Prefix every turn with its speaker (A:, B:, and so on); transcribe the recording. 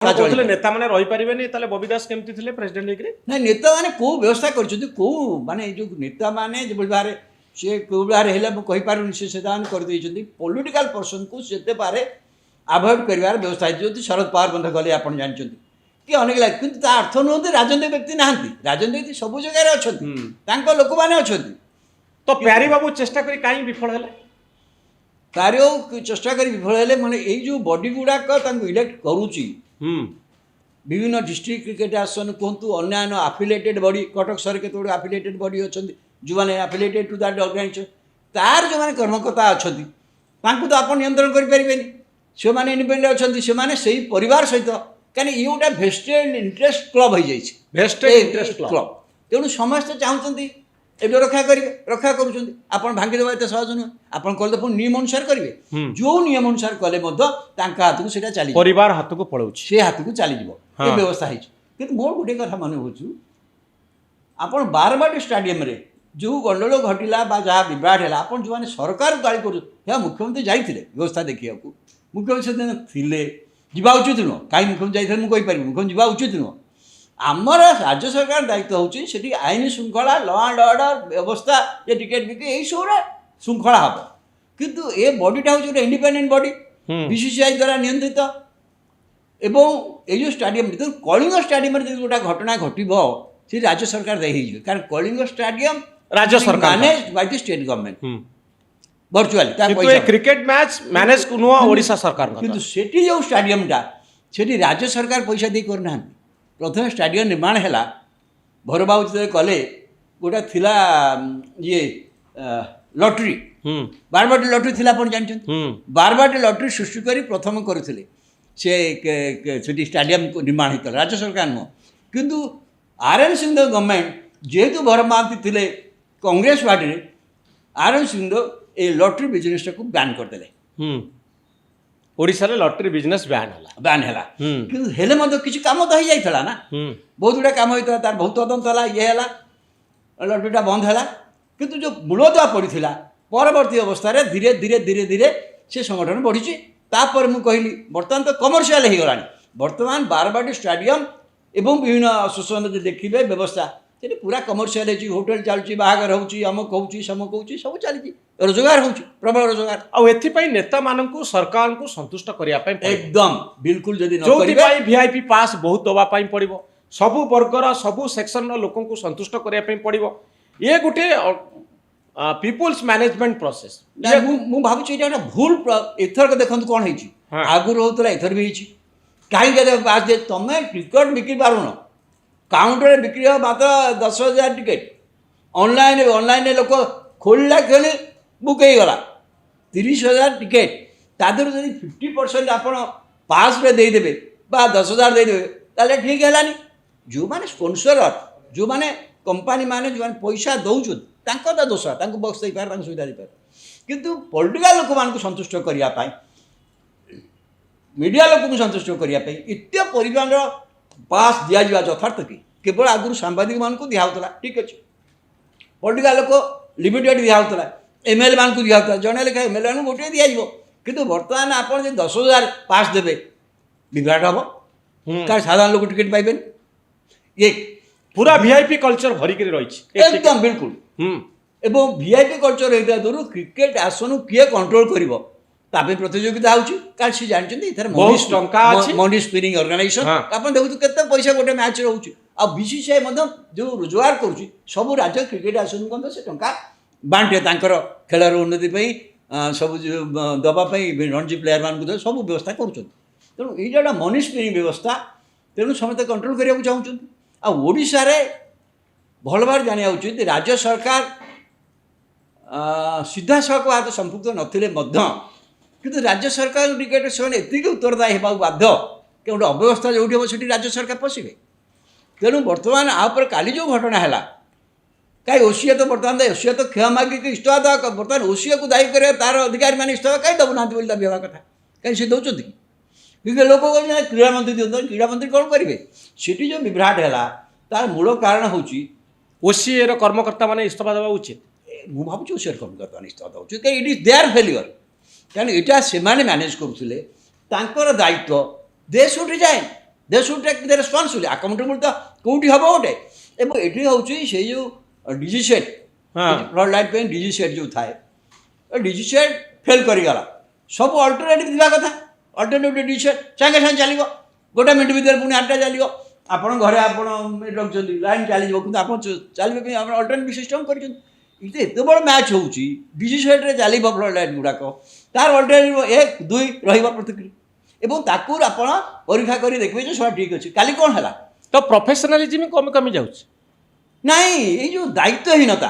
A: କହୁଥିଲେ ନେତାମାନେ ରହିପାରିବେନି ତାହେଲେ ବବି ଦାସ କେମିତି ଥିଲେ ପ୍ରେସିଡେଣ୍ଟ ହେଇକିରି?
B: ନାଇଁ ନେତାମାନେ କେଉଁ ବ୍ୟବସ୍ଥା କରିଛନ୍ତି କେଉଁ ମାନେ ଏଇ ଯେଉଁ ନେତାମାନେ ଯେଭଳି ଭାବରେ ସିଏ କେଉଁ ଭାବରେ ହେଲେ ମୁଁ କହିପାରୁନି ସେ ସେମାନେ କରିଦେଇଛନ୍ତି ପଲିଟିକାଲ ପର୍ସନକୁ ସେତେ ପାରେ ଆଭଏଡ଼ କରିବାର ବ୍ୟବସ୍ଥା ହେଇଛି ଯଦି ଶରଦ ପାୱାର ମଧ୍ୟ ଗଲେ ଆପଣ ଜାଣିଛନ୍ତି କି ଅନେକ ଲାଗେ କିନ୍ତୁ ତା ଅର୍ଥ ନୁହନ୍ତି ରାଜନୈତିକ ବ୍ୟକ୍ତି ନାହାନ୍ତି ରାଜନୀତି ସବୁ ଜାଗାରେ ଅଛନ୍ତି ତାଙ୍କ ଲୋକମାନେ ଅଛନ୍ତି
A: ତ ପ୍ୟାରୀ ବାବୁ ଚେଷ୍ଟା କରି କାହିଁ ବିଫଳ ହେଲେ?
B: कार्य चेष्टा कर विफल हेले माने एई जो बॉडी गुड़ाक इलेक्ट करुच्ची विभिन्न डिस्ट्रिक्ट क्रिकेट आसन कहतु अन्य आफिलेटेड बॉडी कटक सर के आफिलेटेड बॉडी अच्छा जो मैंने आफिलेटेड टू दैट ऑर्गेनाइजेशन तार जो मैंने कर्मकर्ता अच्छा तो आप नियंत्रण करें से मैंने इंडिपेंडेंट अच्छा से मैंने से परिवार सहित कहीं ये गोटे भेस्टेड इंटरेस्ट क्लब हो जाए
A: भेस्टेड इंटरेस्ट क्लब
B: तेणु समस्ते चाहते एवं रक्षा करेंगे रक्षा कर भांगीदेवा एत सहज नुह आप कले पुणी नियम अनुसार करेंगे जो नियम अनुसार कले हाथ को चली
A: परिवार हाथ को पड़ो
B: से हाथ को चलीज व्यवस्था है मोर गोटे कथा मन हो आप बारबाटी स्टाडियम रे जो गंडगोल घटला जहाँ बद है आप जो मैंने सरकार गाड़ी कर मुख्यमंत्री जाते व्यवस्था देखा मुख्यमंत्री से थे जा उचित नुह कहीं मुख्यमंत्री जाइए मुझे मुख्यमंत्री जा उचित नुह आमर राज्य सरकार दायित्व होती आईन श्रृंखला ल एंड अर्डर व्यवस्था ये टिकेट बिक्री यही सब श्रृंखला हम किंतु ये बॉडीटा हूँ गोटे इंडिपेंडेंट बॉडी बीसीसीआई द्वारा नियंत्रित एवं ये स्टाडियम कलिंग स्टाडियम गोटे घटना घटव से राज्य सरकार दे कारण कलिंग स्टाडियम
A: राज्य सरकार
B: manage by the state government virtually
A: cricket match manage नुह ओडिशा सरकार
B: किंतु सेठी जो स्टाडियमटा सेठी राज्य सरकार पैसा दे करना प्रथम स्टाडियम निर्माण है भरबाबू जो कले गोटा थिला ये लटरी बारबाटी लटरी थी आप जानते बारबाटी लटरी सृष्टि कर प्रथम करते से स्टाडियम निर्माण होता राज्य सरकार नुह किंतु आर.एन. सिंहदेव गवर्नमेंट जेहेतु भर महांती थे कांग्रेस पार्टी आर.एन. सिंहदेव ये लटरी बिजनेस को बैन करदे
A: ओडिशा रे लॉटरी बिजनेस बैन है
B: किंतु हेले मध्य किसी काम तो हो जाइथला ना बहुत गुड़ा काम होता तार बहुत तदंत है ये है लटरीटा बंद है किंतु जो मूलदुआ पड़ा परवर्ती अवस्था रे धीरे धीरे धीरे धीरे से संगठन बढ़ी तापर मुझे कहली बर्तमान तो कमर्शियल हो गला बर्तमान बारबाटी स्टाडियम एवं विभिन्न एसोसिएशन देखिए व्यवस्था से पूरा कमर्शियल होटेल चलुची बाहागर होची अमुक होची समक होची सब चली रोजगार होची प्रबल रोजगार
A: आउ नेता मानू सरकार को संतुष्ट करने
B: एकदम बिल्कुल जदि
A: जो वीआईपी पास बहुत दवाई पड़ो सबू वर्गर सबू सेक्शन लोक को संतुष्ट करने पड़ो ये गोटे पीपुल्स मैनेजमेंट प्रोसेस
B: मु भावुँ ये भूल एथर देखो कौन है आगुरी होता एथर भी कहीं पास दे तुम टिकट बिक्री पारुन काउंटर बिक्री हो मात्र 10,000 टिकेट ऑनलाइन लोक खोलला खेली बुक हो गला 30,000 टिकेट तादर जब 50% आप पास रे देदेवे 10,000 देदेवे ताले ठीक है जो मैंने स्पॉन्सर जो मैंने कंपनी माने जो पैसा दौन तो दोष बक्स दे पार सुविधा दे पार किंतु पॉलिटिकल लोक मान संतुष्ट करने मीडिया लोक संतुष्ट करने इत्य परिमाण पास दि जा यथार्थ कि केवल आगुरी सांबादिक मान दिखाला ठीक अच्छे पॉलिटिकल लोक लिमिटेड दिखाला एमएलए मान दिखाला जड़े लेखा एमएलए मान गोटे दिज्व कि बर्तमान आप 10,000 पास देवे विभ्राट हम क्या साधारण लोग टिकेट पाइबे ये
A: पूरा वीआईपी कल्चर भरिक रही
B: एकदम बिल्कुल एवं वीआईपी कल्चर होता दूर क्रिकेट आसन किए कंट्रोल कर प्रतियोगिता होकार सी जानते मनी स्पिनिंग ऑर्गेनाइजेशन आप देखु केते पैसा गोटे मैच रोचे आ बीसीसीआई जो रोजगार करुँच सब राज्य क्रिकेट आसन को से टंका बांटे खेलर उन्नति सब दवाई रणजी प्लेयर मान सब व्यवस्था कर तेणु ये जो मनी स्पिनिंग व्यवस्था तेणु समस्त कंट्रोल करने चाहते आशा भल भाव जाना उचित राज्य सरकार सीधा सड़क भाव संपुक्त नथिले किंतु राज्य सरकार टिकेट से उत्तरदायी होगा बाध्य कि गोटे अव्यवस्था जो हम से राज्य सरकार पशिबे तेणु बर्तमान आपर काली जो घटना है कहीं ओसीए तो बर्तमान ओसीए तो क्षमा मागिक इस्तफा देवा बर्तमान ओसीए को दायी कर तार अधिकारी मैंने इस्तफा कहीं देना दाबी हवा कथा कहीं से दौरान कि क्योंकि लोक कहते क्रीड़ा मंत्री दिखते क्रीड़ा मंत्री कौन करेंगे सीटी जो विभ्राट है तार मूल कारण हूँ
A: ओसीए कर्मकर्ता मैंने इस्तफा देवा उचित
B: मुझे भावुँ ओसीए कर्मकर्ता इस्तफा देवा उचित कहीं इट इज देयर फेलियर कारण यहाँ से मैनेज करुले दायित्व they should resign they should take the responsibility accountable ତ କେଉଁଠି ହେବ ଗୋଟେ ଏବଂ ଏଠି ହେଉଛି ସେଇ ଯେଉଁ ଡିଜି ସେଟ୍
A: ହଁ
B: ଫ୍ଲଡ୍ ଲାଇଟ୍ ପାଇଁ ଡିଜି ସେଟ୍ ଯେଉଁ ଥାଏ ଡିଜି ସେଟ୍ ଫେଲ୍ କରିଗଲା ସବୁ ଅଲ୍ଟରନେଟିଭ୍ ଥିବା କଥା ଅଲ୍ଟରନେଟିଭ୍ ଡିଜି ସେଟ୍ ସାଙ୍ଗେ ସାଙ୍ଗେ ଚାଲିବ ଗୋଟେ ମିନିଟ୍ ଭିତରେ ପୁଣି ଆଠଟା ଚାଲିବ ଆପଣ ଘରେ ଆପଣ ରଖିଛନ୍ତି ଲାଇନ୍ ଚାଲିଯିବ କିନ୍ତୁ ଆପଣ ଚାଲିବା ପାଇଁ ଆପଣ ଅଲ୍ଟରନେଟିଭ୍ ସିଷ୍ଟମ୍ କରିଛନ୍ତି ଏତେ ବଡ଼ ମ୍ୟାଚ୍ ହେଉଛି ଡିଜି ସେଟ୍ରେ ଚାଲିବ ଫ୍ଲଡ୍ ଲାଇଟ୍ ଗୁଡ଼ାକ ତାର ଅଲ୍ଟରନେଟିଭ୍ 1 2 ରହିବ ପ୍ରତିକ୍ରିୟା ଏବଂ ତାକୁ ଆପଣ ପରୀକ୍ଷା କରି ଦେଖିବେ ଯେ ସେଟା ଠିକ୍ ଅଛି କାଲି କ'ଣ ହେଲା
A: ତ ପ୍ରଫେସନାଲିଜିମ୍ କମି କମି ଯାଉଛି
B: ନାଇଁ ଏଇ ଯେଉଁ ଦାୟିତ୍ୱହୀନତା